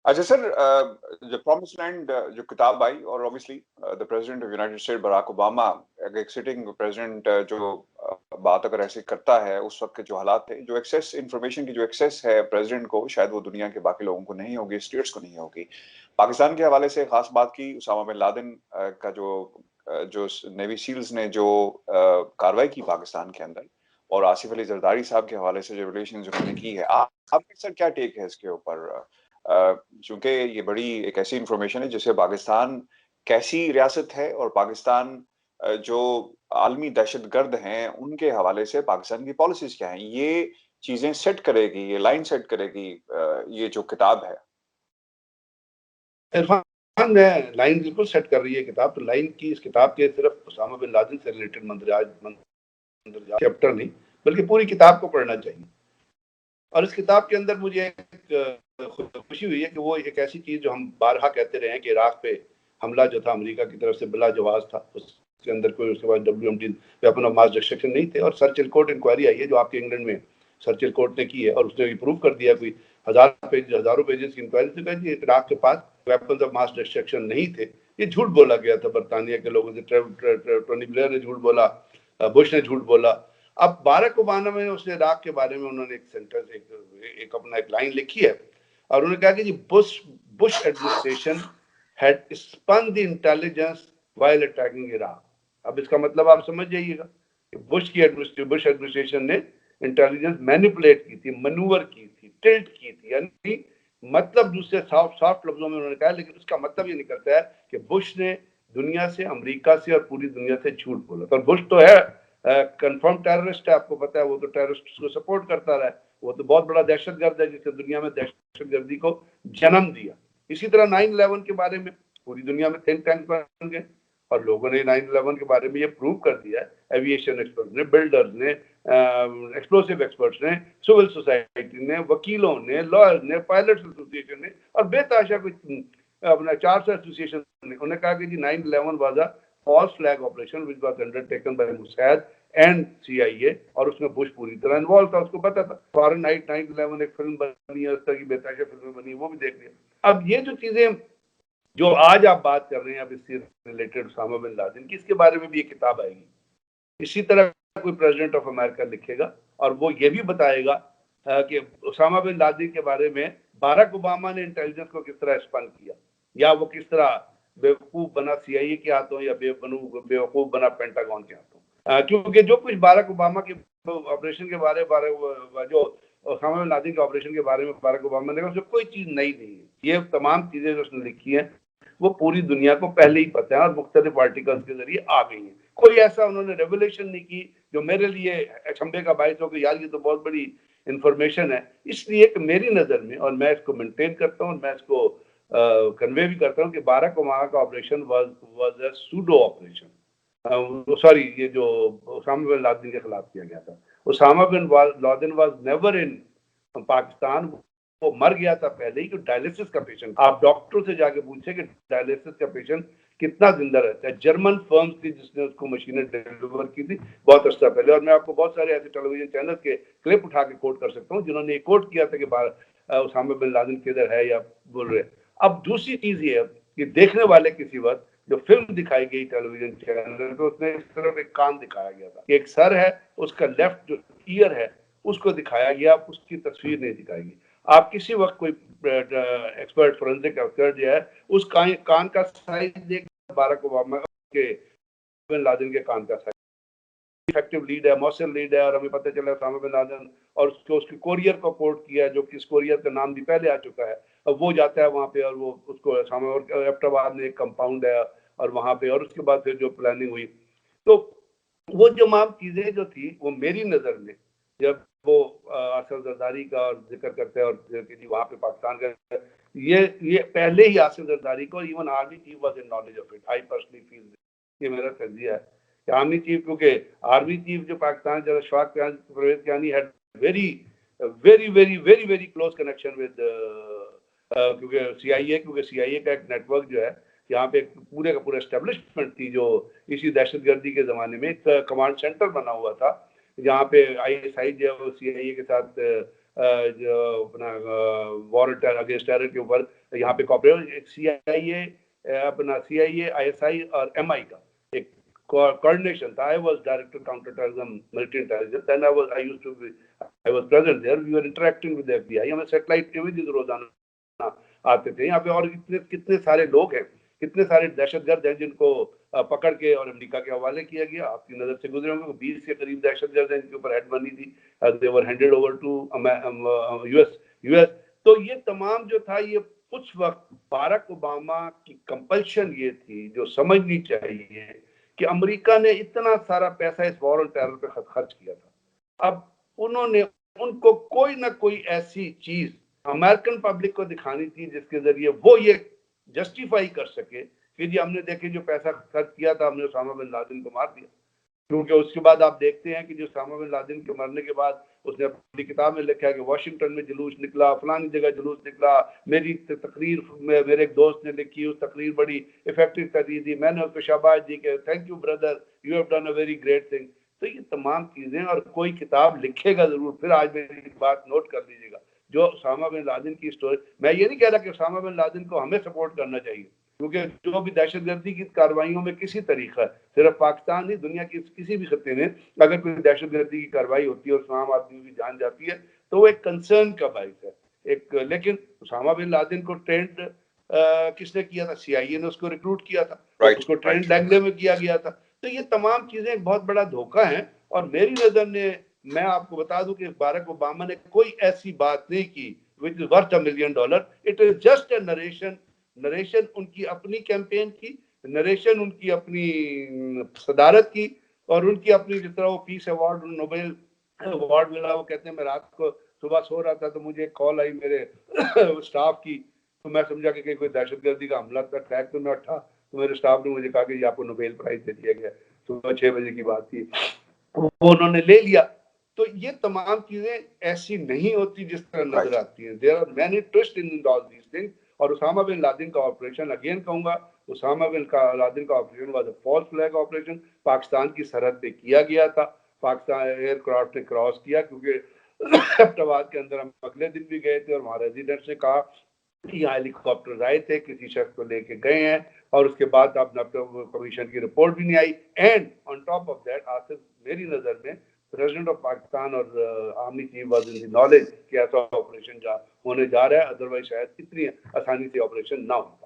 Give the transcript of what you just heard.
अच्छा sir, the promise land जो किताब आई, और obviously the president of United State Barack Obama, एक सिटिंग प्रेसिडेंट जो बात अगर ऐसे करता है, उस वक्त के जो हालात थे, जो एक्सेस इंफॉर्मेशन की जो एक्सेस है प्रेसिडेंट को, शायद वो दुनिया के बाकी लोगों को नहीं होगी, स्टेट्स को नहीं होगी। पाकिस्तान के हवाले से खास बात की उसामा बिन लादेन का जो नेवी सील्स ने जो कार्रवाई की पाकिस्तान के अंदर, और आसिफ अली जरदारी साहब के हवाले से जो रिलेशन उन्होंने की है, आपके सर क्या टेक है इसके ऊपर? चूंकि ये बड़ी एक ऐसी इंफॉर्मेशन है जिसे पाकिस्तान कैसी रियासत है, और पाकिस्तान जो आलमी दहशतगर्द हैं उनके हवाले से पाकिस्तान की पॉलिसीज क्या हैं, ये चीजें सेट करेगी, ये लाइन सेट करेगी ये जो किताब है। इरफान ने लाइन बिल्कुल सेट कर रही है किताब। तो लाइन की इस किताब के सिर्फ उसामा बिन लादेन से रिलेटेड मंदरजात चैप्टर नहीं, बल्कि पूरी किताब को पढ़ना चाहिए। और इस किताब के अंदर मुझे एक खुशी हुई है कि वो एक ऐसी चीज जो हम बारहा कहते रहे हैं कि इराक पे हमला जो था अमेरिका की तरफ से बिला जवाज था, उसके अंदर कोई उसके बाद WMD weapon of mass destruction नहीं थे। और सर चिलकोट इंक्वायरी आई है जो आपके इंग्लैंड में सर चिलकोट ने की है, और उसने प्रूव कर दिया, कोई हजारों पेजेस की इंक्वायरी थी कि इराक के पास वेपन ऑफ मास डिस्ट्रक्शन नहीं थे। ये झूठ बोला गया था बरतानिया के लोगों से, टोनी ब्लेयर ने झूठ बोला, बुश ने झूठ बोला। अब बारक ओबामा में उसने इराक के बारे में उन्होंने एक सेंटेंस एक अपना एक लाइन लिखी है, और उन्होंने कहा कि G Bush administration had spun the intelligence while attacking Iraq. अब इसका मतलब आप समझ जाइएगा, बुश एडमिनिस्ट्रेशन ने इंटेलिजेंस मैनिपुलेट की थी, मनूवर की थी, टिल्ट की थी, यानी मतलब दूसरे सॉफ्ट लफ्जों में उन्होंने कहा, लेकिन उसका मतलब ये निकलता है कि बुश ने दुनिया से, अमेरिका से और पूरी दुनिया से झूठ बोला। तो बुश तो है कंफर्म टेररिस्ट है, आपको पता है, वो तो टेररिस्ट को सपोर्ट करता रहा है, वो तो बहुत बड़ा दहशतगर्द है जिसने दुनिया में दहशतगर्दी को जन्म दिया। इसी तरह 9/11 के बारे में पूरी दुनिया में थिंक टैंक बन गए, और लोगों ने 9/11 के बारे में ये प्रूव कर दिया है, एविएशन एक्सपर्ट्स ने, बिल्डर्स ने, एक्सप्लोसिव एक्सपर्ट्स ने, सिविल सोसाइटी ने, वकीलों ने, लॉयर्स ने, पायलट्स एसोसिएशन ने, और बेताशा कुछ अपना 400 एसोसिएशन ने, उन्होंने कहा कि जी 9/11 was a false flag operation which was undertaken by Mossad and CIA, और उसमें बुश पूरी तरह इन्वॉल्व था, उसको पता था। फॉरेन 9/11 एक फिल्म बनी है, उस तरह की बेताशा फिल्म बनी है, वो भी देख लिया। अब ये जो चीजें जो आज आप बात कर रहे हैं, अब इससे रिलेटेड उसामा बिन लादेन की, इसके बारे में भी एक किताब आएगी। इसी तरह कोई प्रेसिडेंट ऑफ अमेरिका लिखेगा और वो ये भी बताएगा कि उसामा बिन लादेन के बारे में बाराक ओबामा ने इंटेलिजेंस को किस तरह स्पन किया, या वो किस तरह बेवकूफ बना CIA के हाथों, या बेवकूफ बना पेंटागन के हाथों। क्योंकि जो कुछ बाराक ओबामा के ऑपरेशन के बारे में, जो उसामा बिन लादेन के ऑपरेशन के बारे में बाराक ओबामा ने कहा, उसमें कोई चीज नई नहीं है। ये तमाम चीजें जो उसने लिखी है वो पूरी दुनिया को पहले ही पता है और मुख्तलिफ आर्टिकल्स के जरिए आ गई है। कोई ऐसा उन्होंने रेवोल्यूशन नहीं की जो मेरे लिए अचंभे का बायस हो कि यार ये तो बहुत बड़ी इंफॉर्मेशन है। इसलिए कि मेरी नजर में, और मैं इसको मेंटेन करता हूँ, मैं इसको कन्वे भी करता हूँ कि बाराक ओबामा का operation was a pseudo operation. Sorry, ये जो उसामा बिन लादेन के खिलाफ किया गया था, Osama bin Laden was never in Pakistan. वो मर गया था पहले ही, कि डायलिसिस का पेशेंट। आप डॉक्टर से जाके पूछे कि डायलिसिस का पेशेंट कितना जिंदा रहता है। जर्मन फर्म थी जिसने उसको मशीनें डिलीवर की थी बहुत अर्सा पहले, और मैं आपको बहुत सारे ऐसे टेलीविजन चैनल के क्लिप उठा के कोट कर सकता हूँ जिन्होंने ये कोट किया था कि उसामा बिन लादेन किधर है या बोल रहे। अब दूसरी चीज ये है कि देखने वाले किसी वक्त जो फिल्म दिखाई गई टेलीविजन चैनल पे, उसमें इस तरफ एक कान दिखाया गया था, एक सर है, उसका लेफ्ट जो ईयर है उसको दिखाया गया, उसकी तस्वीर नहीं दिखाई गई। आप किसी वक्त कोई एक्सपर्ट फोरेंसिक एक्सपर्ट जो है उस कान का साइज देख, बाराक ओबामा के बिन लादेन के कान का साइज, इफेक्टिव लीड है, मौसम लीड है, और हमें पता चला उसामा बिन लादेन और उसके कोरियर को कोर्ट किया, जो कि इस कोरियर का नाम भी पहले आ चुका है। अब वो जाता है वहाँ पे और वो उसको उसामा, और एबटाबाद में एक कंपाउंड है और वहाँ पे, और उसके बाद फिर जो प्लानिंग हुई, तो वो तमाम चीजें जो थी वो मेरी नजर में, जब वो आसिफ जरदारी का जिक्र करते हैं और जी वहाँ पे पाकिस्तान का, ये पहले ही आसिफ जरदारी को, even army chief was in knowledge of it. I personally feel, ये मेरा तजिया है कि आर्मी चीफ, क्योंकि आर्मी चीफ जो पाकिस्तान जरा शवाक परवेज कानी had very very very very very close connection with, क्योंकि CIA का एक नेटवर्क जो है यहाँ पे पूरे का पूरा एस्टेब्लिशमेंट थी, जो इसी दहशतगर्दी के जमाने में एक कमांड सेंटर बना हुआ था, जहाँ पे ISI जो CIA के साथ जो अपना वॉर अगेंस्ट टेरर के ऊपर यहाँ पे कॉपरेट CIA, अपना CIA, ISI और MI का एक coordination था. I was director counterterrorism military intelligence. Then I was present there. We were interacting with the FBI. हमें satellite images रोजाना आते थे. यहाँ पे और कितने सारे लोग हैं, कितने सारे दहशतगर्द हैं जिनको पकड़ के और अमेरिका के हवाले किया गया. आपकी नजर से गुजरे होंगे 20 के करीब दहशतगर्द हैं जिनके ऊपर हेड बनी थी. They were handed over to US. तो ये तमाम जो था, ये उस वक्त बाराक ओबामा की कंपल्शन ये थी जो समझनी चाहिए कि अमेरिका ने इतना सारा पैसा इस वॉर ऑन टेरर पे खर्च किया था. अब उन्होंने उनको कोई ना कोई ऐसी चीज अमेरिकन पब्लिक को दिखानी थी जिसके जरिए वो ये जस्टिफाई कर सके कि जी हमने देखे जो पैसा खर्च किया था, हमने उसामा बिन लादेन को मार दिया. क्योंकि उसके बाद आप देखते हैं कि जो उसामा बिन लादेन के मरने के बाद उसने अपनी किताब में लिखा है कि वाशिंगटन में जुलूस निकला, फलानी जगह जुलूस निकला. मेरी तकरीर मेरे एक दोस्त ने लिखी, उस तकरीर बड़ी इफेक्टिव तकरीर थी. मैंने उसको शाबाश दी कि thank you brother, you have done a very great thing. तो ये तमाम चीजें, और कोई किताब लिखेगा जरूर. फिर आज मेरी बात नोट कर लीजिएगा, जो उसामा बिन लादेन की स्टोरी, मैं ये नहीं कह रहा कि उसामा बिन लादेन को हमें सपोर्ट करना चाहिए, क्योंकि जो भी दहशतगर्दी की कार्रवाइयों में किसी तरीका, सिर्फ पाकिस्तान नहीं दुनिया की किसी भी खत्ते में अगर कोई दहशतगर्दी की कार्रवाई होती है और आम आदमी की जान जाती है तो वो एक कंसर्न का बाइस है एक. लेकिन उसामा बिन लादेन को ट्रेंड किसने किया था? CIA ने उसको रिक्रूट किया था. उसको ट्रेंड लैंग्वेज में किया गया था. तो ये तमाम चीजें एक बहुत बड़ा धोखा है. और मेरी नजर ने, मैं आपको बता दूं कि बाराक ओबामा ने कोई ऐसी बात नहीं की which is worth $1 million. It is just a narration उनकी अपनी कैंपेन की, नरेशन उनकी अपनी सदारत की, और उनकी अपनी, जिस तरह वो पीस अवार्ड, नोबेल अवार्ड मिला. वो कहते हैं मैं रात को सुबह सो रहा था तो मुझे एक कॉल आई मेरे स्टाफ की, तो मैं समझा कि कोई दहशतगर्दी का हमला था, ट्रैक तो मैं उठा तो मेरे स्टाफ ने मुझे कहा कि आपको नोबेल प्राइज दे दिया गया. सुबह 6 बजे की बात थी, वो उन्होंने ले लिया. तो ये तमाम चीजें ऐसी नहीं होती जिस तरह नजर आती हैं. There are many twist in all these things. और उसामा बिन लादेन का ऑपरेशन, अगेन कहूंगा, उसामा बिन लादेन का operation was a false flag operation. Pakistan की सरहद पे किया गया था. पाकिस्तान एयरक्राफ्ट ने क्रॉस किया, क्योंकि एबटाबाद के अंदर हम अगले दिन भी गए थे और वहाँ रेजिडेंट्स ने कहा कि यहाँ हेलीकॉप्टर आए थे, किसी शख्स को लेके गए हैं, और उसके बाद अब कमीशन की रिपोर्ट भी नहीं आई. And on top of that, Asif, मेरी नजर में प्रेसिडेंट ऑफ पाकिस्तान और army chief was in the knowledge कि ऐसा ऑपरेशन होने जा रहा है. अदरवाइज शायद इतनी आसानी से ऑपरेशन ना होता.